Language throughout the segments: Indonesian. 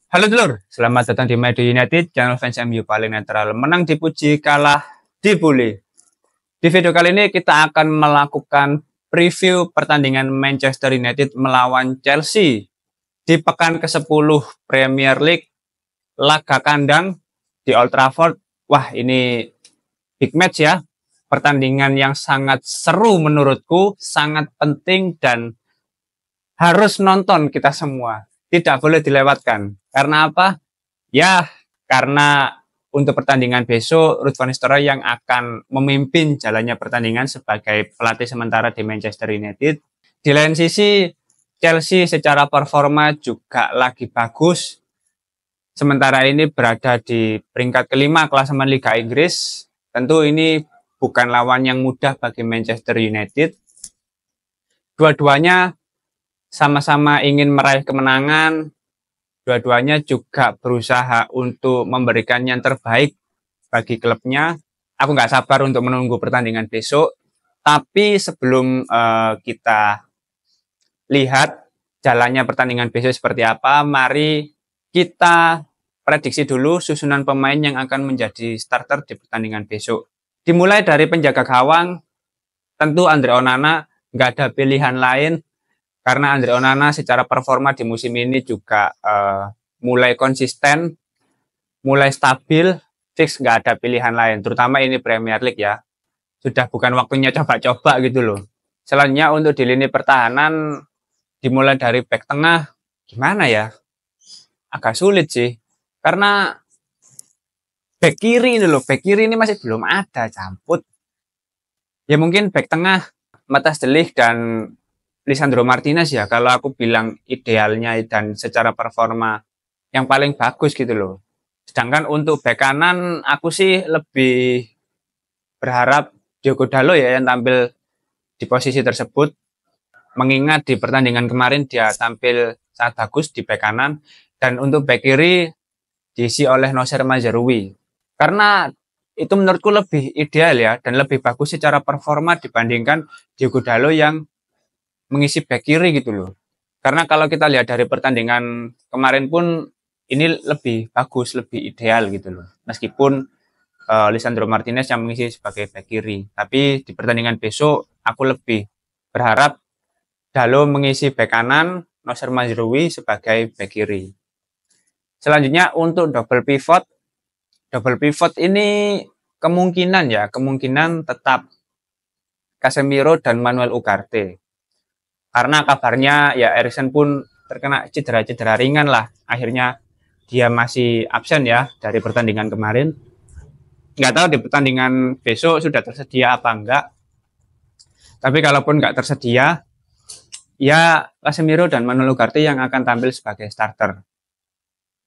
Halo dulur, selamat datang di Madu United, channel fans MU paling netral. Menang dipuji, kalah dibully. Di video kali ini kita akan melakukan preview pertandingan Manchester United melawan Chelsea di pekan ke-10 Premier League, laga kandang di Old Trafford. Wah, ini big match ya. Pertandingan yang sangat seru menurutku, sangat penting dan harus nonton kita semua. Tidak boleh dilewatkan. Karena apa? Ya, karena untuk pertandingan besok, Ruud van Nistelrooy yang akan memimpin jalannya pertandingan sebagai pelatih sementara di Manchester United. Di lain sisi, Chelsea secara performa juga lagi bagus. Sementara ini berada di peringkat kelima klasemen Liga Inggris. Tentu ini bukan lawan yang mudah bagi Manchester United. Dua-duanya sama-sama ingin meraih kemenangan. Dua-duanya juga berusaha untuk memberikan yang terbaik bagi klubnya. Aku nggak sabar untuk menunggu pertandingan besok. Tapi sebelum kita lihat jalannya pertandingan besok seperti apa, mari kita prediksi dulu susunan pemain yang akan menjadi starter di pertandingan besok. Dimulai dari penjaga gawang, tentu Andre Onana, nggak ada pilihan lain. Karena Andre Onana secara performa di musim ini juga mulai konsisten, mulai stabil, fix nggak ada pilihan lain. Terutama ini Premier League ya. Sudah bukan waktunya coba-coba gitu loh. Selanjutnya untuk di lini pertahanan, dimulai dari back tengah, gimana ya? Agak sulit sih. Karena back kiri ini loh, back kiri ini masih belum ada, camput. Ya mungkin back tengah, Matthias de Ligt dan Lisandro Martinez ya, kalau aku bilang idealnya dan secara performa yang paling bagus gitu loh. Sedangkan untuk bek kanan, aku sih lebih berharap Diogo Dalot ya yang tampil di posisi tersebut. Mengingat di pertandingan kemarin dia tampil sangat bagus di bek kanan. Dan untuk bek kiri diisi oleh Nocer Mazraoui. Karena itu menurutku lebih ideal ya, dan lebih bagus secara performa dibandingkan Diogo Dalot yang mengisi back kiri gitu loh. Karena kalau kita lihat dari pertandingan kemarin pun ini lebih bagus, lebih ideal gitu loh. Meskipun Lisandro Martinez yang mengisi sebagai back kiri. Tapi di pertandingan besok aku lebih berharap Dalot mengisi back kanan, Nocer Mazraoui sebagai back kiri. Selanjutnya untuk double pivot ini kemungkinan tetap Casemiro dan Manuel Ugarte. Karena kabarnya ya Eriksen pun terkena cedera-cedera ringan lah. Akhirnya dia masih absen ya dari pertandingan kemarin. Nggak tahu di pertandingan besok sudah tersedia apa enggak. Tapi kalaupun nggak tersedia, ya Casemiro dan Manuel Ugarte yang akan tampil sebagai starter.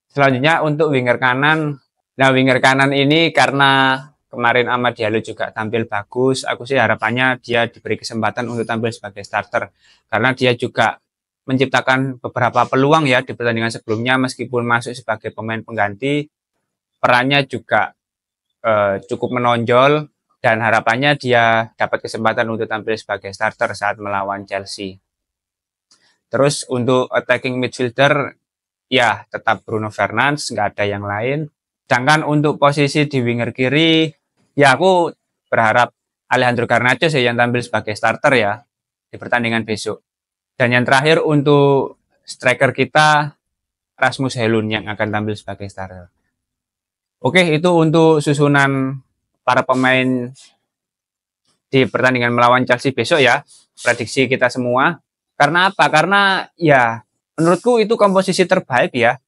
Selanjutnya untuk winger kanan. Nah winger kanan ini karena kemarin Amad Diallo juga tampil bagus. Aku sih harapannya dia diberi kesempatan untuk tampil sebagai starter. Karena dia juga menciptakan beberapa peluang ya di pertandingan sebelumnya. Meskipun masuk sebagai pemain pengganti, perannya juga cukup menonjol. Dan harapannya dia dapat kesempatan untuk tampil sebagai starter saat melawan Chelsea. Terus untuk attacking midfielder, ya tetap Bruno Fernandes, nggak ada yang lain. Sedangkan untuk posisi di winger kiri, ya aku berharap Alejandro Garnacho sih yang tampil sebagai starter ya di pertandingan besok. Dan yang terakhir untuk striker kita Rasmus Højlund yang akan tampil sebagai starter. Oke, itu untuk susunan para pemain di pertandingan melawan Chelsea besok ya. Prediksi kita semua. Karena apa? Karena ya menurutku itu komposisi terbaik ya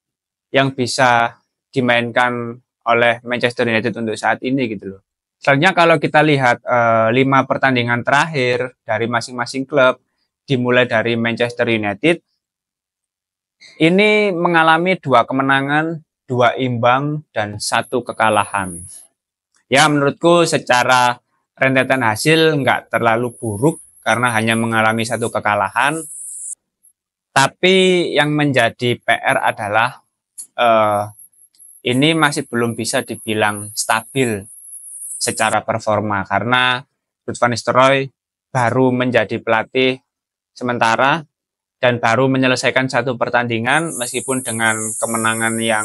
yang bisa dimainkan oleh Manchester United untuk saat ini gitu loh. Selanjutnya kalau kita lihat 5 pertandingan terakhir dari masing-masing klub, dimulai dari Manchester United, ini mengalami 2 kemenangan, 2 imbang, dan 1 kekalahan. Ya menurutku secara rentetan hasil nggak terlalu buruk karena hanya mengalami 1 kekalahan. Tapi yang menjadi PR adalah ini masih belum bisa dibilang stabil secara performa karena Ruud van Nistelrooy baru menjadi pelatih sementara dan baru menyelesaikan satu pertandingan meskipun dengan kemenangan yang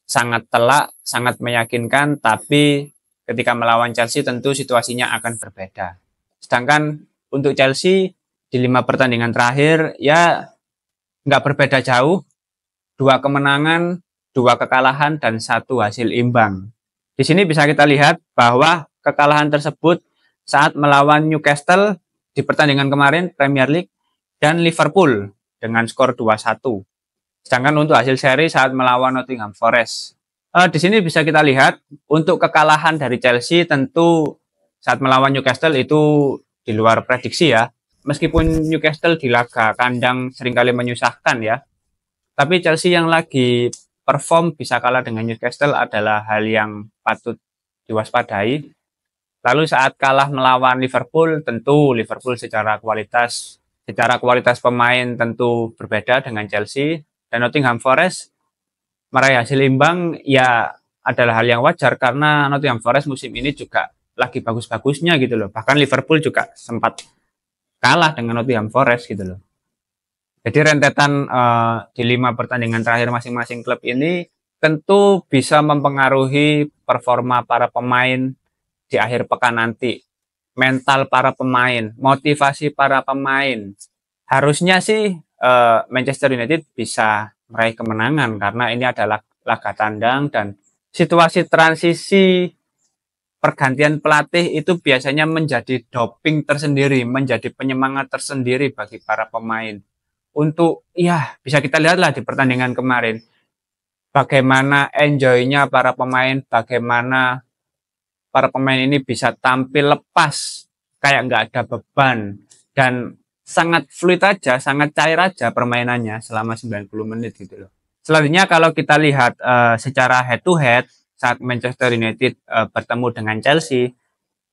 sangat telak, sangat meyakinkan, tapi ketika melawan Chelsea tentu situasinya akan berbeda. Sedangkan untuk Chelsea di 5 pertandingan terakhir ya nggak berbeda jauh, 2 kemenangan, 2 kekalahan, dan 1 hasil imbang. Di sini bisa kita lihat bahwa kekalahan tersebut saat melawan Newcastle di pertandingan kemarin Premier League dan Liverpool dengan skor 2-1. Sedangkan untuk hasil seri saat melawan Nottingham Forest. Di sini bisa kita lihat untuk kekalahan dari Chelsea tentu saat melawan Newcastle itu di luar prediksi ya. Meskipun Newcastle di laga kandang seringkali menyusahkan ya. Tapi Chelsea yang lagi perform bisa kalah dengan Newcastle adalah hal yang patut diwaspadai. Lalu saat kalah melawan Liverpool, tentu Liverpool secara kualitas pemain tentu berbeda dengan Chelsea. Dan Nottingham Forest meraih hasil imbang ya adalah hal yang wajar karena Nottingham Forest musim ini juga lagi bagus-bagusnya gitu loh. Bahkan Liverpool juga sempat kalah dengan Nottingham Forest gitu loh. Jadi rentetan di 5 pertandingan terakhir masing-masing klub ini tentu bisa mempengaruhi performa para pemain di akhir pekan nanti. Mental para pemain, motivasi para pemain. Harusnya sih Manchester United bisa meraih kemenangan karena ini adalah laga tandang dan situasi transisi pergantian pelatih itu biasanya menjadi doping tersendiri, menjadi penyemangat tersendiri bagi para pemain. Untuk ya bisa kita lihatlah di pertandingan kemarin bagaimana enjoy-nya para pemain, bagaimana para pemain ini bisa tampil lepas kayak nggak ada beban dan sangat fluid aja, sangat cair aja permainannya selama 90 menit gitu loh. Selanjutnya kalau kita lihat secara head to head saat Manchester United bertemu dengan Chelsea,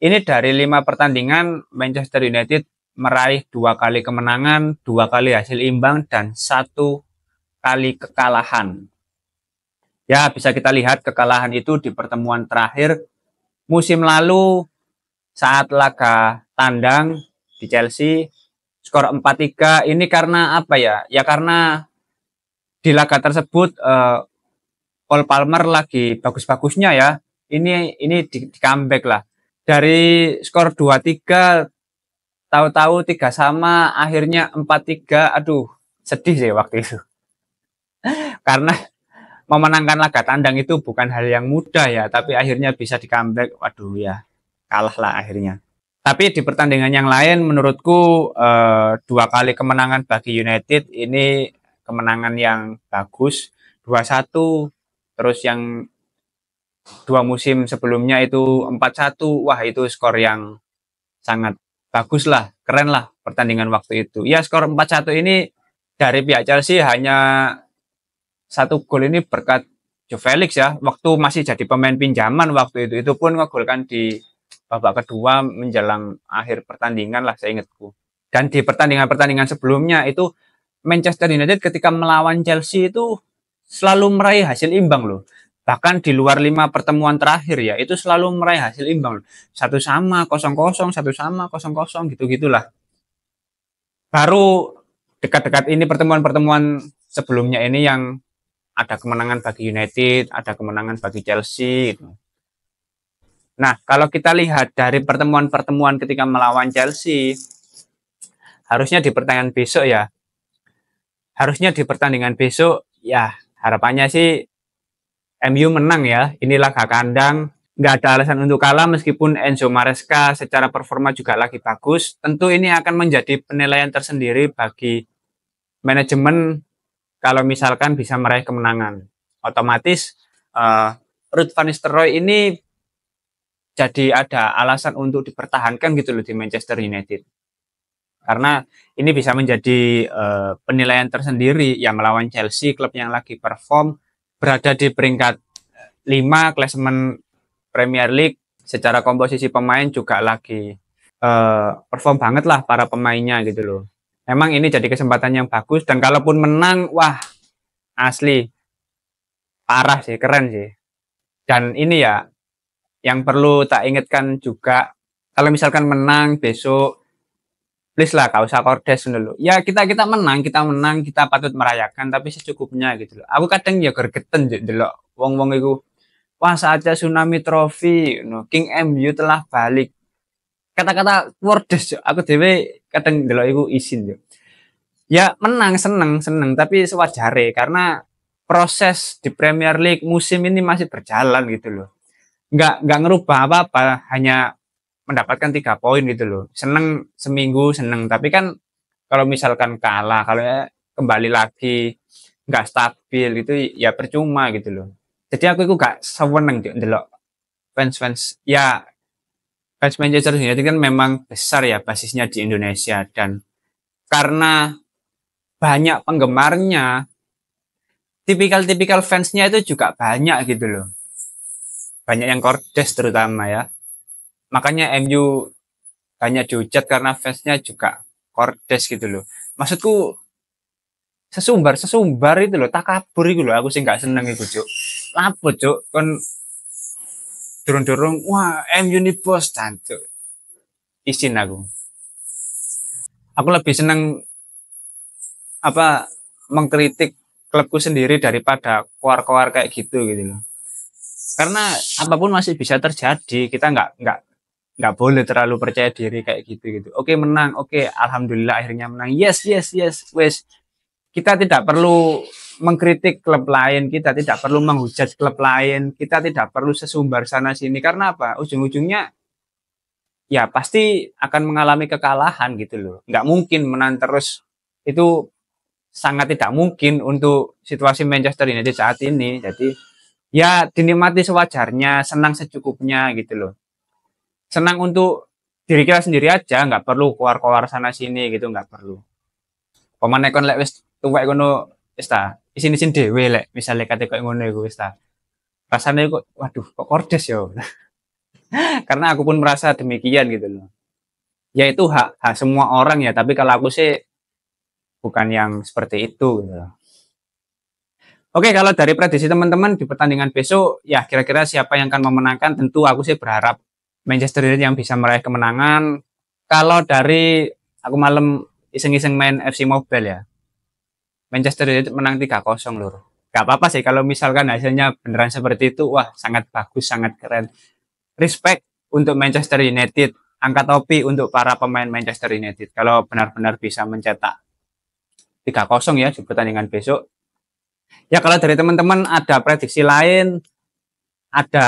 ini dari 5 pertandingan Manchester United meraih 2 kali kemenangan, 2 kali hasil imbang dan 1 kali kekalahan. Ya bisa kita lihat kekalahan itu di pertemuan terakhir musim lalu saat laga tandang di Chelsea skor 4-3 ini karena apa ya? Ya karena di laga tersebut Cole Palmer lagi bagus-bagusnya ya. Ini di comeback lah. Dari skor 2-3 tahu-tahu 3 sama akhirnya 4-3. Aduh, sedih sih waktu itu. Karena memenangkan laga tandang itu bukan hal yang mudah ya, tapi akhirnya bisa di comeback. Waduh ya, kalah lah akhirnya. Tapi di pertandingan yang lain menurutku 2 kali kemenangan bagi United ini kemenangan yang bagus. 2-1, terus yang 2 musim sebelumnya itu 4-1. Wah, itu skor yang sangat bagus lah, keren lah pertandingan waktu itu. Ya skor 4-1 ini dari pihak Chelsea hanya 1 gol ini berkat Joe Felix ya, waktu masih jadi pemain pinjaman waktu itu pun ngegolkan di babak kedua menjelang akhir pertandingan lah seingatku. Dan di pertandingan-pertandingan sebelumnya itu Manchester United ketika melawan Chelsea itu selalu meraih hasil imbang loh. Bahkan di luar 5 pertemuan terakhir ya, itu selalu meraih hasil imbang. 1 sama, 0-0, 1 sama, 0-0 gitu-gitulah. Baru dekat-dekat ini pertemuan-pertemuan sebelumnya ini yang ada kemenangan bagi United, ada kemenangan bagi Chelsea gitu. Nah, kalau kita lihat dari pertemuan-pertemuan ketika melawan Chelsea, harusnya di pertandingan besok ya. Harusnya di pertandingan besok, ya harapannya sih MU menang ya. Ini laga kandang, nggak ada alasan untuk kalah meskipun Enzo Maresca secara performa juga lagi bagus. Tentu ini akan menjadi penilaian tersendiri bagi manajemen kalau misalkan bisa meraih kemenangan. Otomatis Ruud van Nistelrooy ini jadi ada alasan untuk dipertahankan gitu loh di Manchester United. Karena ini bisa menjadi penilaian tersendiri ya melawan Chelsea, klub yang lagi perform berada di peringkat 5 klasemen Premier League, secara komposisi pemain juga lagi perform banget lah para pemainnya gitu loh. Memang ini jadi kesempatan yang bagus dan kalaupun menang, wah asli parah sih, keren sih. Dan ini ya yang perlu tak ingatkan juga, kalau misalkan menang besok please lah, gak usah kordes dulu. Ya kita menang, kita patut merayakan, tapi secukupnya gitu loh. Aku kadang ya gergeten delok wong-wong iku, wah saatnya tsunami trofi, King MU telah balik. Kata-kata wordes, aku dewe kadang delok iku isin yo. Ya menang, seneng, tapi sewajare karena proses di Premier League musim ini masih berjalan gitu loh. Nggak ngerubah apa-apa, hanya mendapatkan 3 poin gitu loh. Seneng seminggu seneng, tapi kan kalau misalkan kalah, kalau ya kembali lagi nggak stabil gitu ya percuma gitu loh. Jadi aku itu gak seweneng ndelok fans-fans ya, fans Manchester United kan memang besar ya basisnya di Indonesia, dan karena banyak penggemarnya, tipikal-tipikal fansnya itu juga banyak gitu loh. Banyak yang kordes terutama ya. Makanya MU banyak dihujat karena fansnya juga kordes gitu loh. Maksudku sesumbar itu loh, takabur itu loh, aku sih nggak seneng itu cuk. Lapo cuk, kon durung-durung, wah MU nih bos cuk. Isin aku. Aku lebih seneng apa mengkritik klubku sendiri daripada koar-koar kayak gitu loh. Karena apapun masih bisa terjadi, kita nggak boleh terlalu percaya diri kayak gitu. Oke menang, oke alhamdulillah akhirnya menang. Yes, wes. Kita tidak perlu mengkritik klub lain, kita tidak perlu menghujat klub lain, kita tidak perlu sesumbar sana sini, karena apa? Ujung-ujungnya ya pasti akan mengalami kekalahan gitu loh. Nggak mungkin menang terus, itu sangat tidak mungkin untuk situasi Manchester United saat ini. Jadi ya dinikmati sewajarnya, senang secukupnya gitu loh. Senang untuk diri kita sendiri aja, nggak perlu keluar-keluar sana sini gitu, nggak perlu. Pemane kon lek wis tuwek ngono wis ta, isin-isin dhewe lek misale kate koyo ngono iku wis ta. Rasane kok waduh kok kordes yo. Karena aku pun merasa demikian gitu loh. Ya itu hak semua orang ya, tapi kalau aku sih bukan yang seperti itu gitu loh. Oke, kalau dari prediksi teman-teman di pertandingan besok, ya kira-kira siapa yang akan memenangkan? Tentu aku sih berharap Manchester United yang bisa meraih kemenangan. Kalau dari aku malam iseng-iseng main FC Mobile ya, Manchester United menang 3-0 lur. Gak apa-apa sih kalau misalkan hasilnya beneran seperti itu, wah sangat bagus, sangat keren. Respect untuk Manchester United, angkat topi untuk para pemain Manchester United. Kalau benar-benar bisa mencetak 3-0 ya di pertandingan besok. Ya kalau dari teman-teman ada prediksi lain, ada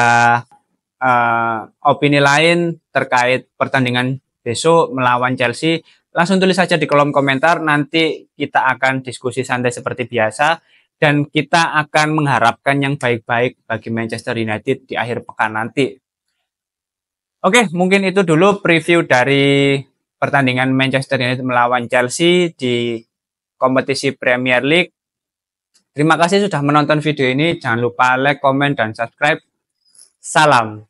opini lain terkait pertandingan besok melawan Chelsea, langsung tulis saja di kolom komentar. Nanti kita akan diskusi santai seperti biasa, dan kita akan mengharapkan yang baik-baik bagi Manchester United di akhir pekan nanti. Oke, mungkin itu dulu preview dari pertandingan Manchester United melawan Chelsea di kompetisi Premier League. Terima kasih sudah menonton video ini. Jangan lupa like, komen, dan subscribe. Salam.